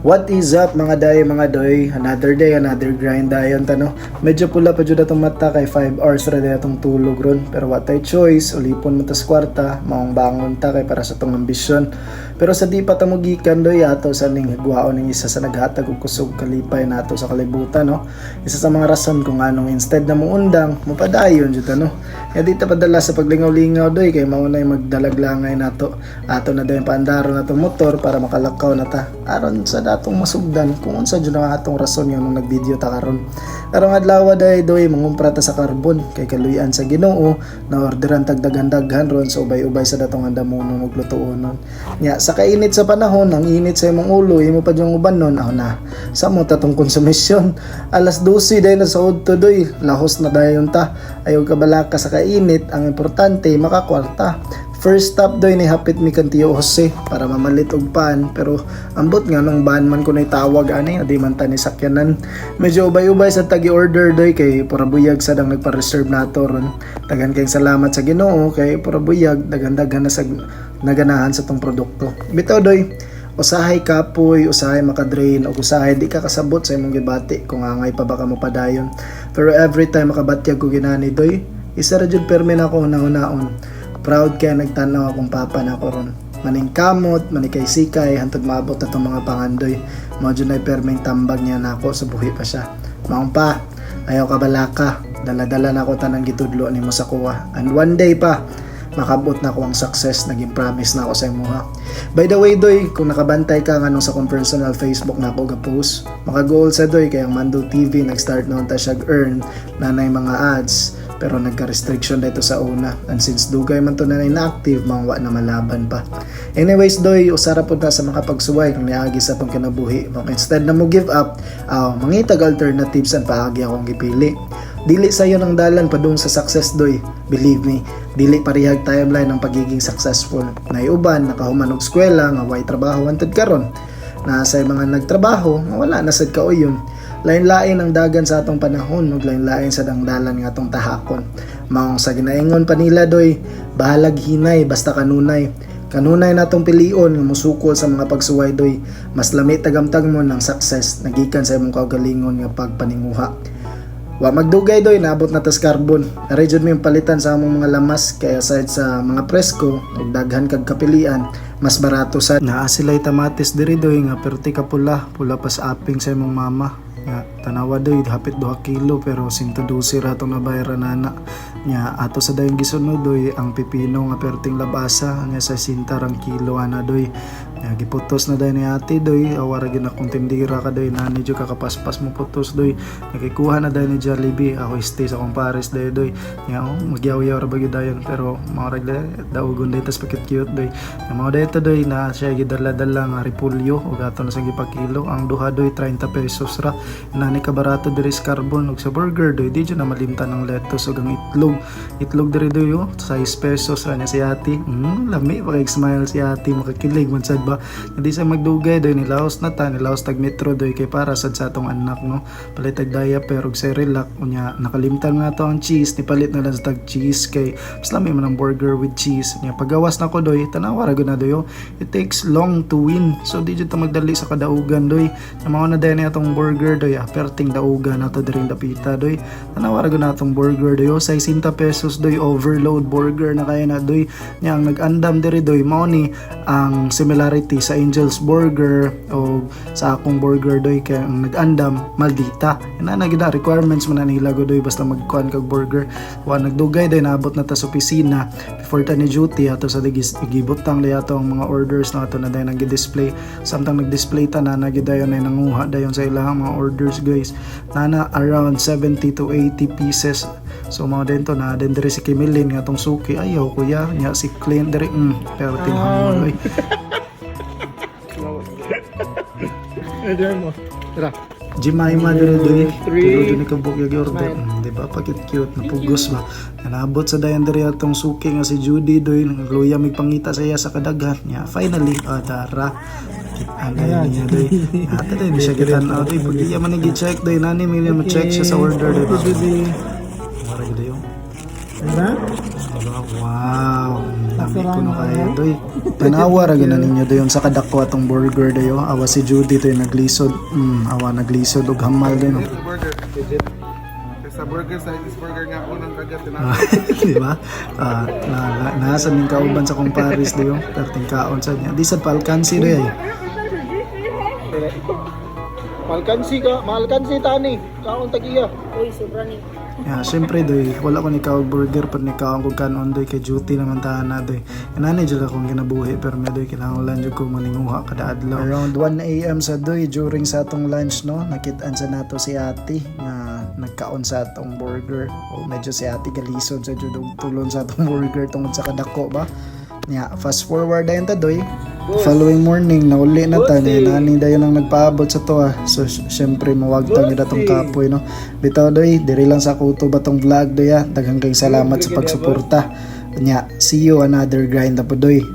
What is up mga day mga doy? Another day, another grind dayon tano. Medyo pula pa jud atong mata kay 5 hours ra day atong tulog ron. Pero what ay choice, ulipon mo tas kwarta, maong bangon ta kay para sa tong ambisyon. Pero sa di pa ta mo gikan doy ato sa ning higwaon ning isa sa naghatag og kusog kalipay nato sa kalibutan no. Isa sa mga rason kung anong instead na mo undang, mo padayon jud ano. Kaya di ta padala sa paglingaw-lingaw doy kay mao nay magdalaglangay nato. Ato na dayon paandaro na tong motor para makalakaw na ta. Aron sa atong masugdan kung unsa jud ang atong rason nga nung nagvideo ta karon. Karong adlaw day doy mangumpra ta sa karbon kay kaluyan sa Ginoo na orderan tag daghan-daghan ron so ubay-ubay sa datong andamonon ug lutuonon. Nya sa kainit sa panahon, ang init sa imong ulo, imo pa yung ubanon aw na. Sa mo tatong konsumisyon. Alas 12 day na sa udto doy, lahos na dayon ta. Ayaw kabalaka sa kainit, ang importante makakwarta. First stop doy ni hapit mi kan Tio Jose para mamalit og pan pero ambot nga nung ban man ko nay tawag ani adi man ta ni sakyanan. Medyo ubay-ubay sa tagi-order doy kay pura buyag sa dang nagpa-reserve nato ron. Tagan kay salamat sa Ginoo kay pura buyag daghan-daghan na sa naganahan sa tong produkto. Bitaw doy, usahay kapoy, usahay makadrain o usahay di ka kasabot sa imong gibati kung angay pa baka mo padayon. Pero every time makabatyag ko ginani doy, isa ra jud permi nako una-unaon. Proud kaya nagtanaw akong papa na ko ron. Maning kamot, manikay sikay, hantod maabot na itong mga pangandoy. Mga na perming tambag niya na ako sa buhi pa siya. Maong pa, ayaw ka balaka. Dala-dala na ako tanang gitudlo ni mo sa kuha. And one day pa, makabot na ako ang success. Naging promise na ako sa imuha. By the way doy, kung nakabantay ka nga sa kong personal Facebook na ako ga-post, maka-goal sa doy kaya ang Mando TV nag-start noon ta siya earn na mga ads. Pero nagka-restriction dito sa una and since dugay man to na inactive mangwa na malaban pa. Anyways doy, usara po na sa makapagsuway kung niagi sa pang kinabuhi. Instead na mo give up, mangitag alternatives ang paagi akong gipili. Dili sayo ng dalan padung sa success doy. Believe me, dili parihag timeline ng pagiging successful. Naiuban nakahuman og eskwela nga way trabaho wanted karon. Na sa mga nagtrabaho, wala na sad kauyon. Lain-lain ang dagan sa atong panahon ug lain-lain sa dangdalan nga atong tahakon. Maong sa ginaingon pa nila doy, bahalag hinay basta kanunay. Kanunay natong pilion nga musukol sa mga pagsuway doy. Mas lami tagamtag mo ng success nagikan sa imong kaugalingon nga pagpaninguha. Wa magdugay doy naabot na tas carbon. Ari jud mi palitan sa among mga lamas kaya aside sa mga presko ug daghan kag kapilian, mas barato sa naa sila'y tamatis diri doy nga perti ka pula pas aping sa imong mama. Nga tanawa doy hapit 2 kilo pero 112 rato na bayaran nana. Nya ato sa dayong gisunod doy ang pipino nga perting labasa nya sa 60 rang kilo ana doy. Nya giputos na day ni ate doy awara gyud akong tindira ka doy nani jud kakapaspas mo putos doy. Nakikuha na day ni Jollibee ako stay sa compares doy. Nya magyaw-yaw ra bagyo dayon pero mga regla daugon day tas pakit cute doy. Nya mao dayto doy na siya gidala-dala nga repolyo ug ato na sa gipakilo ang duha doy 30 pesos ra. Nani ka barato diri sa carbon ug sa burger doy di jud na malimtan ng lettuce ug ang itlog diri doy 6 pesos ra nya si ate. Lami pa kay smile si ate makakilig man sad ba. Hindi sa magdugay doy nilaos na ta nilaos tag metro doy kay para sad sa atong anak no. Palit tag diaper ug Cerelac unya nakalimtan na to ang cheese ni palit na lang sa tag cheese kay mas lami man ang burger with cheese. Nya pagawas na ko doy tanawa ra gud na doy it takes long to win. So di jud ta magdali sa kadaugan doy. Mao na day ni atong burger doy perting daugan nato diri dapita doy. Tanawa ra gud na atong burger doy 60 pesos doy overload burger na kaya na doy. Nya ang nag-andam diri doy mao ni ang similarity sa Angel's Burger o sa akong burger doy kay ang nag-andam maldita. Ina na gid requirements man nila go doy basta magkuan kag burger. Wa nagdugay doy naabot na ta sa opisina before ta ni duty ato sa gibutang day ato ang mga orders na ato na day nag-display. Samtang nag-display ta na gid dayon ay nanguha dayon sa ilang mga orders guys. Nana around 70 to 80 pieces. So mga dento na den diri si Kimilin nga tong suki ayaw kuya nya si Clint diri pero tinhamon oy. Tara. Jemima diri Three. ni kabuk yung order. Di ba pakit cute napugos ba. Naabot sa dayan diri atong suki nga si Judy doy nagluya mig pangita sa iya sa kadaghan nya. Finally tara. Ano niya doy. Ate doy siya gitan out doy pag iya man gi-check doy nani mi mo check siya sa order doy ba. Mara gid yo. Diba? Wow. Di ko na kaya doy. Tanawa ra gyud ninyo doy sa kadako atong burger dayo. Awa si Judy toy naglisod. Awa naglisod og hamal doy no. Burger. Sa burger sa this burger nga unang kagat Di ba? Nasa ning kauban sa kumpares dayo. Perting kaon sa niya. Di sad palkansi doy. Malkansi tani. Kaon tagiya. Uy, sobra ni. Siyempre doy, wala ko ni kawag burger pero ni kawag ko kanon doy kay duty naman tahan na doy. Inani jud akong ginabuhi pero may doy kinahanglan jud ko maninguha kada adlaw. Around 1 AM sa doy during sa atong lunch no, nakit-an sa nato si Ate nga nagkaon sa atong burger. O medyo si Ate galisod sa jud og tulon sa atong burger tungod sa kadako ba. Nya fast forward dayon ta doy. Following morning nauli na ta ni nani dayon ang nagpaabot sa to So syempre mawagtang gyud atong kapoy no. Bitaw doy, diri lang sa kuto batong vlog doy. Daghang kay salamat sa pagsuporta. Nya see you another grind po doy.